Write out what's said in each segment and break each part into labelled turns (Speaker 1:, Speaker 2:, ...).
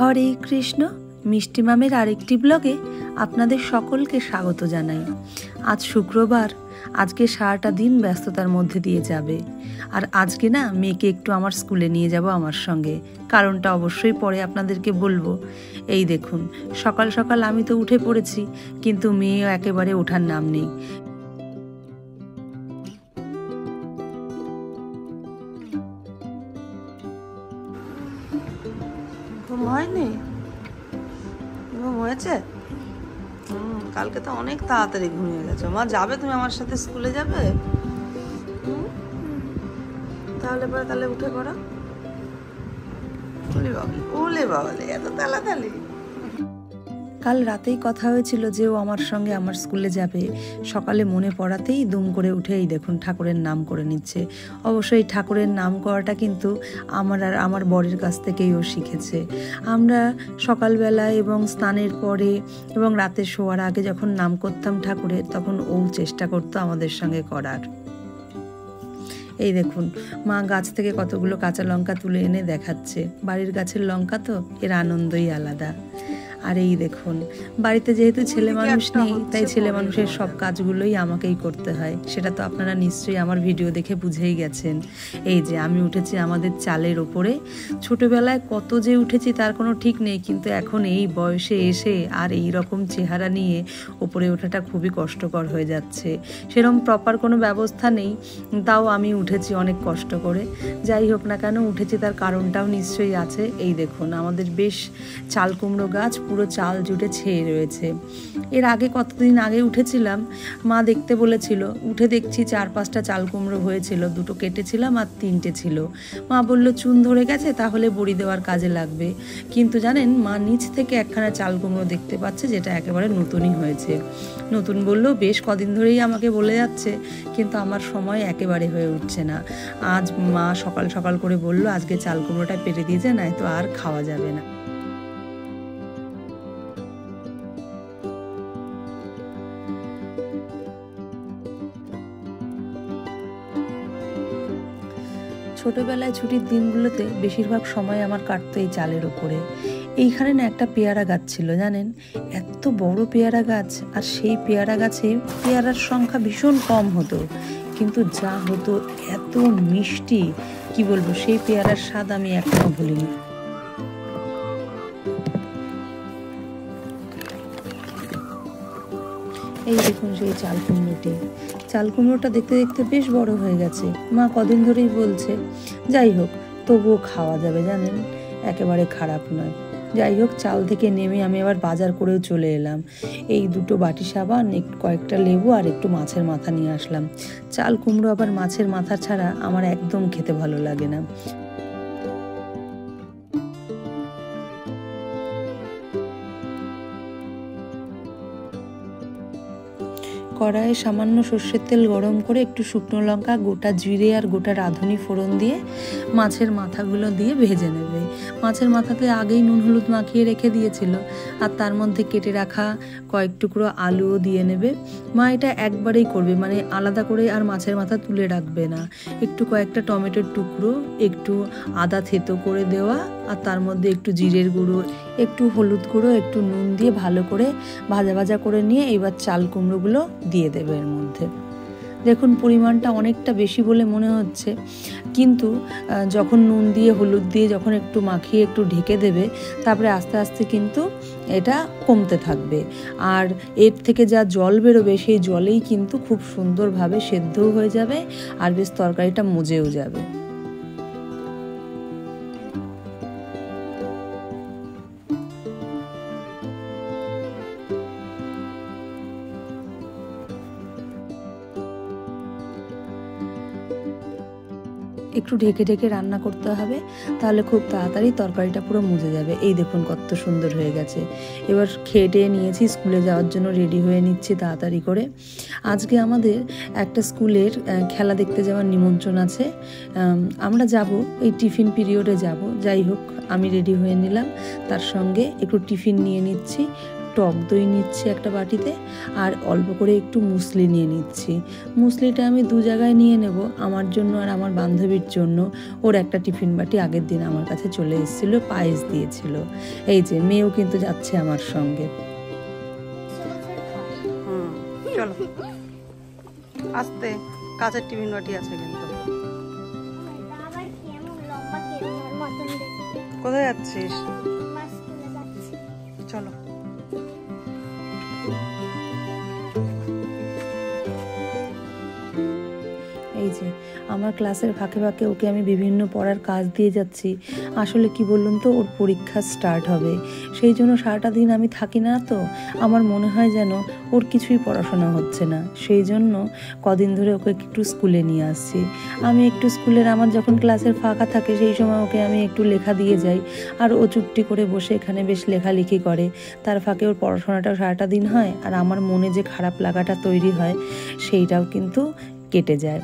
Speaker 1: হরে কৃষ্ণ। মিষ্টি মামের আরেকটি ব্লগে আপনাদের সকলকে স্বাগত জানাই। আজ শুক্রবার, আজকে সারাটা দিন ব্যস্ততার মধ্যে দিয়ে যাবে। আর আজকে না মেয়েকে একটু আমার স্কুলে নিয়ে যাব আমার সঙ্গে, কারণটা অবশ্যই পরে আপনাদেরকে বলবো। এই দেখুন, সকাল সকাল আমি তো উঠে পড়েছি, কিন্তু মেয়েও একেবারে ওঠার নাম নেই।
Speaker 2: ঘুম হয়নি? ঘুম হয়েছে? কালকে তো অনেক তাড়াতাড়ি ঘুমিয়ে গেছো। মা যাবে, তুমি আমার সাথে স্কুলে যাবে? তাহলে উঠে পড়ো। ওলে বাবালে, এত তাড়াতাড়ি?
Speaker 1: কাল রাতেই কথা হয়েছিল যে ও আমার সঙ্গে আমার স্কুলে যাবে। সকালে মনে পড়াতেই দুম করে উঠেই দেখুন ঠাকুরের নাম করে নিচ্ছে। অবশ্যই ঠাকুরের নাম করাটা কিন্তু আমার আর আমার বরের কাছ থেকেই ও শিখেছে। আমরা সকালবেলায় এবং স্নানের পরে এবং রাতে শোয়ার আগে যখন নাম করতাম ঠাকুরের, তখন ও চেষ্টা করতো আমাদের সঙ্গে করার। এই দেখুন, মা গাছ থেকে কতগুলো কাঁচা লঙ্কা তুলে এনে দেখাচ্ছে। বাড়ির গাছের লঙ্কা তো, এর আনন্দই আলাদা। আর এই দেখুন, বাড়িতে যেহেতু ছেলে মানুষ নেই, তাই ছেলে মানুষের সব কাজগুলোই আমাকেই করতে হয়। সেটা তো আপনারা নিশ্চয়ই আমার ভিডিও দেখে বুঝেই গেছেন। এই যে আমি উঠেছি আমাদের চালের ওপরে। ছোটবেলায় কত যে উঠেছি তার কোনো ঠিক নেই, কিন্তু এখন এই বয়সে এসে আর এই রকম চেহারা নিয়ে ওপরে ওঠাটা খুবই কষ্টকর হয়ে যাচ্ছে। সেরকম প্রপার কোনো ব্যবস্থা নেই, তাও আমি উঠেছি অনেক কষ্ট করে। যাই হোক না কেন, উঠেছি তার কারণটাও নিশ্চয়ই আছে। এই দেখুন, আমাদের বেশ চাল কুমড়ো গাছ পুরো চাল জুটে ছেয়ে রয়েছে। এর আগে কতদিন আগে উঠেছিলাম, মা দেখতে বলেছিল। উঠে দেখছি 4-5টা চাল কুমড়ো হয়েছিল, 2টো কেটেছিলাম আর 3টে ছিল। মা বলল চুন ধরে গেছে, তাহলে বড়ি দেওয়ার কাজে লাগবে। কিন্তু জানেন, মা নিচ থেকে একখানা চাল কুমড়ো দেখতে পাচ্ছে, যেটা একেবারে নতুনই হয়েছে। নতুন বললেও বেশ কদিন ধরেই আমাকে বলে যাচ্ছে, কিন্তু আমার সময় একেবারে হয়ে উঠছে না। আজ মা সকাল সকাল করে বলল আজকে চাল কুমড়োটা পেরে দিয়েছে, নয়তো আর খাওয়া যাবে না। ছোটোবেলায় ছুটির দিনগুলোতে বেশিরভাগ সময় আমার কাটতো এই চালের ওপরে। এইখানে না একটা পেয়ারা গাছ ছিল, জানেন, এত বড় পেয়ারা গাছ। আর সেই পেয়ারা গাছে পেয়ারার সংখ্যা ভীষণ কম হতো, কিন্তু যা হতো এত মিষ্টি, কি বলবো, সেই পেয়ারার স্বাদ আমি এখনো ভুলিনি। এই দেখুন সেই চাল কুমড়োটি। চাল কুমড়োটা দেখতে দেখতে বেশ বড় হয়ে গেছে। মা কদিন ধরেই বলছে। যাই হোক, তবুও খাওয়া যাবে, জানেন, একেবারে খারাপ নয়। যাই হোক, চাল থেকে নেমে আমি আবার বাজার করেও চলে এলাম। এই 2টো বাটি সাবান, কয়েকটা লেবু আর একটু মাছের মাথা নিয়ে আসলাম। চাল কুমড়ো আবার মাছের মাথা ছাড়া আমার একদম খেতে ভালো লাগে না। কড়াইয়ে সামান্য সর্ষের তেল গরম করে একটু শুকনো লঙ্কা, গোটা জিরে আর গোটা রাঁধুনি ফোড়ন দিয়ে মাছের মাথাগুলো দিয়ে ভেজে নেবে। মাছের মাথাতে আগেই নুন হলুদ মাখিয়ে রেখে দিয়েছিল, আর তার মধ্যে কেটে রাখা কয়েক টুকরো আলুও দিয়ে নেবে। মা এটা একবারেই করবে, মানে আলাদা করে আর মাছের মাথা তুলে রাখবে না। একটু কয়েকটা টমেটোর টুকরো, একটু আদা থেতো করে দেওয়া, আর তার মধ্যে একটু জিরের গুঁড়ো, একটু হলুদ গুঁড়ো, একটু নুন দিয়ে ভালো করে ভাজা ভাজা করে নিয়ে এবার চাল কুমড়োগুলো দিয়ে দেবে এর মধ্যে। দেখুন, পরিমাণটা অনেকটা বেশি বলে মনে হচ্ছে, কিন্তু যখন নুন দিয়ে হলুদ দিয়ে যখন একটু মাখিয়ে একটু ঢেকে দেবে, তারপরে আস্তে আস্তে কিন্তু এটা কমতে থাকবে। আর এর থেকে যা জল বেরোবে, সেই জলেই কিন্তু খুব সুন্দরভাবে সেদ্ধও হয়ে যাবে, আর বেশ তরকারিটা মজেও যাবে। একটু ঢেকে ঢেকে রান্না করতে হবে, তাহলে খুব তাড়াতাড়ি তরকারিটা পুরো মুজে যাবে। এই দেখুন কত সুন্দর হয়ে গেছে। এবার খেয়ে টেয়ে নিয়েছি, স্কুলে যাওয়ার জন্য রেডি হয়ে নিচ্ছি তাড়াতাড়ি করে। আজকে আমাদের একটা স্কুলের খেলা দেখতে যাওয়ার নিমন্ত্রণ আছে। আমরা যাব, এই টিফিন পিরিয়ডে যাব। যাই হোক, আমি রেডি হয়ে নিলাম, তার সঙ্গে একটু টিফিন নিয়ে নিচ্ছি। টক দই নিচ্ছি একটা বাটিতে, আর অল্প করে একটু মুসলি নিয়ে নিচ্ছি। মুসলিটা আমি 2 জায়গায় নিয়ে নেব, আমার জন্য আর আমার বান্ধবীর জন্য। ওর একটা টিফিন বাটি আগের দিন আমার কাছে চলে এসেছিলো, পায়েস দিয়েছিল। এই যে মেয়েও কিন্তু যাচ্ছে আমার সঙ্গে।
Speaker 2: চলো আস্তে, কাঁচের টিফিন বাটি আছে কিন্তু। কোথায় যাচ্ছিস? চলো।
Speaker 1: এই যে আমার ক্লাসের ফাঁকে ফাঁকে ওকে আমি বিভিন্ন পড়ার কাজ দিয়ে যাচ্ছি। আসলে কি বলুন তো, ওর পরীক্ষা স্টার্ট হবে, সেই জন্য সারাটা দিন আমি থাকি না তো, আমার মনে হয় যেন ওর কিছুই পড়াশোনা হচ্ছে না। সেই জন্য কদিন ধরে ওকে একটু স্কুলে নিয়ে আসছি। আমি একটু স্কুলের আমার যখন ক্লাসের ফাঁকা থাকে সেই সময় ওকে আমি একটু লেখা দিয়ে যাই, আর ও চুপটি করে বসে এখানে বেশ লেখালেখি করে। তার ফাঁকে ওর পড়াশোনাটাও সারাটা দিন হয়, আর আমার মনে যে খারাপ লাগাটা তৈরি হয় সেইটাও কিন্তু কেটে যায়।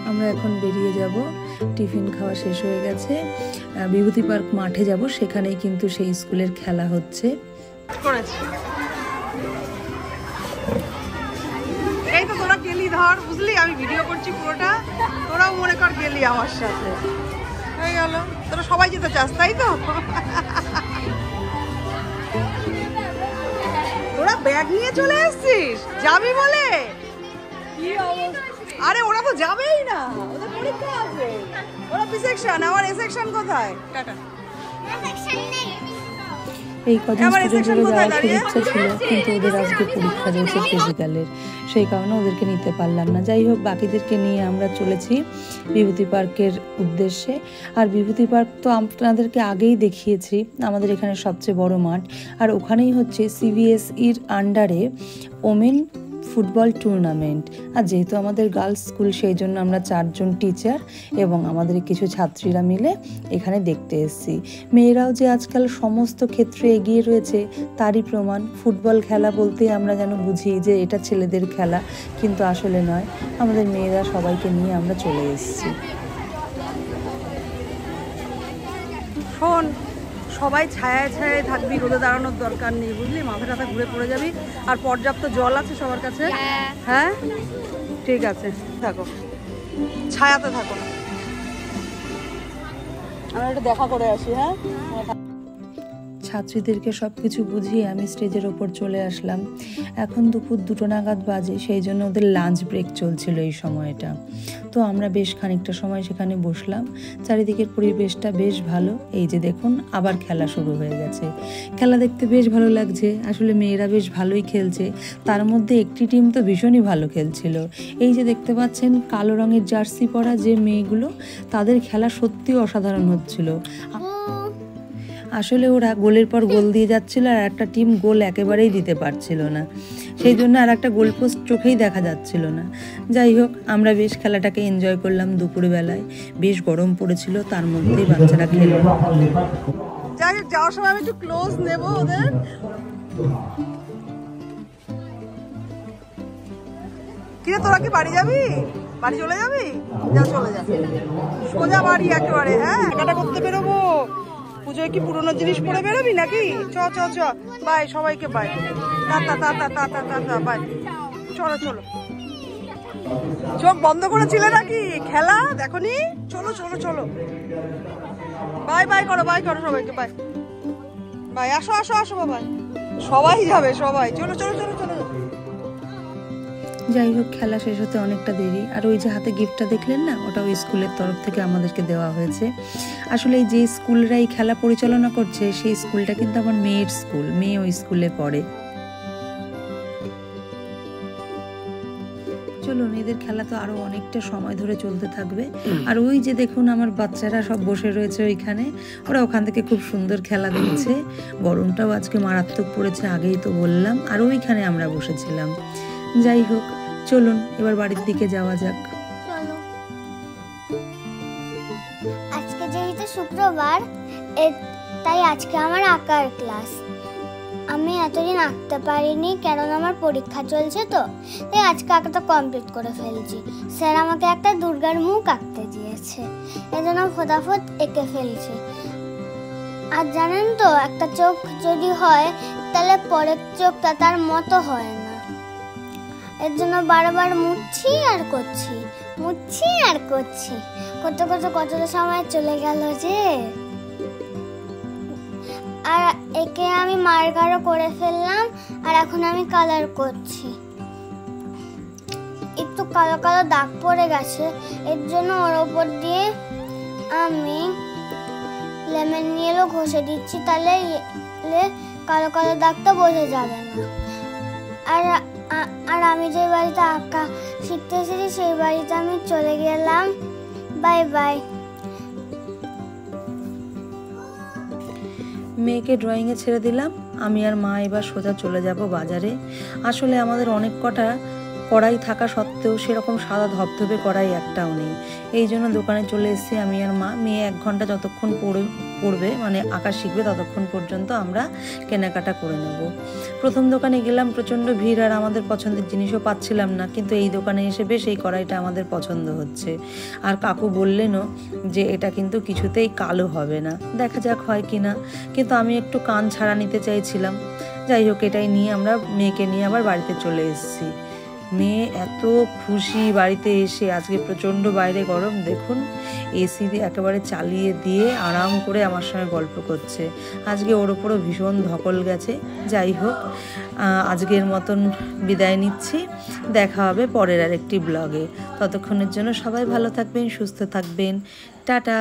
Speaker 1: আমরা এখন বেরিয়ে যাব, টিফিন খাওয়া শেষ হয়ে গেছে। বিভূতি পার্ক মাঠে যাব, সেখানেই কিন্তু সেই স্কুলের খেলা হচ্ছে।
Speaker 2: এই তো তোরা গেলি, ধর বুঝলি, আমি ভিডিও করছি পুরোটা, তোরাও মনে কর গেলি আমার সাথে। হয়ে গেল, তোরা সবাই যেতে চাস তাই তো? তোরা ব্যাগ নিয়ে চলে এসছিস যাবি বলে? আরে ওরা তো যাবেই না, ওদের পরীক্ষা আছে। ওরা বি সেকশন, আমার এ সেকশন কোথায়? টাটা।
Speaker 1: এই কদিন স্টুডেন্টগুলো যাওয়ার খুব ইচ্ছা ছিল, কিন্তু ওদের আজকে পরীক্ষা রয়েছে ফিজিক্যালের, সেই কারণে ওদেরকে নিতে পারলাম না। যাই হোক, বাকিদেরকে নিয়ে আমরা চলেছি বিভূতি পার্কের উদ্দেশ্যে। আর বিভূতি পার্ক তো আপনাদেরকে আগেই দেখিয়েছি, আমাদের এখানে সবচেয়ে বড় মাঠ, আর ওখানেই হচ্ছে CBSEর আন্ডারে ওমেন ফুটবল টুর্নামেন্ট। আর যেহেতু আমাদের গার্লস স্কুল, সেই জন্য আমরা 4 জন টিচার এবং আমাদের কিছু ছাত্রীরা মিলে এখানে দেখতে এসেছি। মেয়েরাও যে আজকাল সমস্ত ক্ষেত্রে এগিয়ে রয়েছে তারই প্রমাণ। ফুটবল খেলা বলতে আমরা যেন বুঝি যে এটা ছেলেদের খেলা, কিন্তু আসলে নয়, আমাদের মেয়েরা সবাইকে নিয়ে আমরা চলে এসেছি।
Speaker 2: শোন, সবাই ছায়ায় ছায়ায় থাকবি, রোদে দাঁড়ানোর দরকার নেই বুঝলি, মাথা টাথা ঘুরে পড়ে যাবি। আর পর্যাপ্ত জল আছে সবার কাছে? হ্যাঁ ঠিক আছে, থাকো ছায়াতে থাকো। আমরা একটু দেখা করে আসি। হ্যাঁ,
Speaker 1: ছাত্রীদেরকে সব কিছু বুঝিয়ে আমি স্টেজের ওপর চলে আসলাম। এখন দুপুর 2টো নাগাদ বাজে, সেই জন্য ওদের লাঞ্চ ব্রেক চলছিল এই সময়টা। তো আমরা বেশ খানিকটা সময় সেখানে বসলাম। চারিদিকের পরিবেশটা বেশ ভালো। এই যে দেখুন, আবার খেলা শুরু হয়ে গেছে। খেলা দেখতে বেশ ভালো লাগছে, আসলে মেয়েরা বেশ ভালোই খেলছে। তার মধ্যে একটি টিম তো ভীষণই ভালো খেলছিল। এই যে দেখতে পাচ্ছেন কালো রঙের জার্সি পরা যে মেয়েগুলো, তাদের খেলা সত্যিই অসাধারণ হচ্ছিল। আসলে ওরা গোলের পর গোল দিয়ে যাচ্ছিল, আর একটা টিম গোল একেবারেই দিতে পারছিল না, সেই জন্য আর একটা গোল পোস্ট চোখেই দেখা যাচ্ছিল না। যাই হোক, আমরা বেশ খেলাটাকে এনজয় করলাম। দুপুরবেলায় বেশ গরম পড়েছিল, তার মধ্যেই বাচ্চারা খেলো।
Speaker 2: যাই হোক, যাওয়ার সময় আমি একটু ক্লোজ নেবো ওদের। কিরে, তোরা কি বাড়ি যাবি? বাড়ি চলে যাবি? যা, চলে যা, সোজা বাড়ি একেবারে। হ্যাঁ, কেনাকাটা করতে বেরোবো। পুজোয় কি পুরোনো জিনিস পরে বেরোবি নাকি? চ চ চ, বাই সবাইকে, bye, tata tata tata tata, bye. চলো চলো, চোখ বন্ধ করেছিলে নাকি? খেলা দেখনি? চলো চলো চলো, বাই বাই করো, বাই করো সবাইকে, বাই বাই। আসো আসো আসো বাবা, সবাই যাবে, সবাই চলো চলো চলো চলো।
Speaker 1: যাই হোক, খেলা শেষ হতে অনেকটা দেরি। আর ওই যে হাতে গিফটটা দেখলেন না, ওটা ওই স্কুলের তরফ থেকে আমাদেরকে দেওয়া হয়েছে। আসলে এই যে স্কুলরা এই খেলা পরিচালনা করছে, সেই স্কুলটা কিন্তু আমার মেয়ের স্কুল, মেয়ে ওই স্কুলে পড়ে। চলুন, এদের খেলা তো আরো অনেকটা সময় ধরে চলতে থাকবে। আর ওই যে দেখুন, আমার বাচ্চারা সব বসে রয়েছে ওইখানে, ওরা ওখান থেকে খুব সুন্দর খেলা দেখছে। গরমটাও আজকে মারাত্মক পড়েছে, আগেই তো বললাম। আর ওইখানে আমরা বসেছিলাম। যাই হোক, চলুন এবার বাড়ির দিকে যাওয়া যাক।
Speaker 3: আজকে যেহেতু শুক্রবার, তাই আজকে আমার আঁকার ক্লাস। আমি এতদিন আঁকতে পারিনি, কারণ আমার পরীক্ষা চলছে, তো তাই আজকে আঁকাটা কমপ্লিট করে ফেলছি। স্যার আমাকে একটা দুর্গার মুখ আঁকতে দিয়েছে। আছে, এজন্য ফটাফট এঁকে ফেলছি। আর জানেন তো, একটা চোখ যদি হয় তাহলে পরের চোখটা তার মতো হয় না, এর জন্য বারবার মুছছি আর করছি, মুছছি আর করছি, কতটা সময় চলে গেল যে। আর একে আমি মার্কারও করে ফেললাম, আর এখন আমি কালার করছি। একটু কালো কালো দাগ পড়ে গেছে, এর জন্য ওর ওপর দিয়ে আমি লেমন ইয়েলো ঘষে দিচ্ছি, তাহলে কালো কালো দাগটা বোঝা যাবে না। আর আমি যে বাড়িতে আঁকা শিখতে এসেছি সেই বাড়িতে আমি চলে গেলাম। Bye bye.
Speaker 1: মেয়েকে ড্রয়িংয়ে ছেড়ে দিলাম, আমি আর মা এবার সোজা চলে যাব বাজারে। আসলে আমাদের অনেক কটা কড়াই থাকা সত্ত্বেও সেরকম সাদা ধবধবে কড়াই একটাও নেই, এই জন্য দোকানে চলে এসেছি আমি আর মা। মেয়ে 1 ঘন্টা যতক্ষণ পড়বে মানে আঁকা শিখবে ততক্ষণ পর্যন্ত আমরা কেনাকাটা করে নেব। প্রথম দোকানে গেলাম, প্রচণ্ড ভিড়, আর আমাদের পছন্দের জিনিসও পাচ্ছিলাম না, কিন্তু এই দোকানে এসে বেশ এই কড়াইটা আমাদের পছন্দ হচ্ছে। আর কাকু বললেনও যে এটা কিন্তু কিছুতেই কালো হবে না, দেখা যাক হয় কি না, কিন্তু আমি একটু কান ছাড়া নিতে চাইছিলাম। যাই হোক, এটাই নিয়ে আমরা মেয়েকে নিয়ে আবার বাড়িতে চলে এসেছি। মেয়ে এত খুশি বাড়িতে এসে, আজকে প্রচণ্ড বাইরে গরম, দেখুন এসি দিয়ে একেবারে চালিয়ে দিয়ে আরাম করে আমার সঙ্গে গল্প করছে। আজকে ওর ওপরও ভীষণ ধকল গেছে। যাই হোক, আজকের মতন বিদায় নিচ্ছি, দেখা হবে পরের আরেকটি ব্লগে। ততক্ষণের জন্য সবাই ভালো থাকবেন, সুস্থ থাকবেন, টাটা।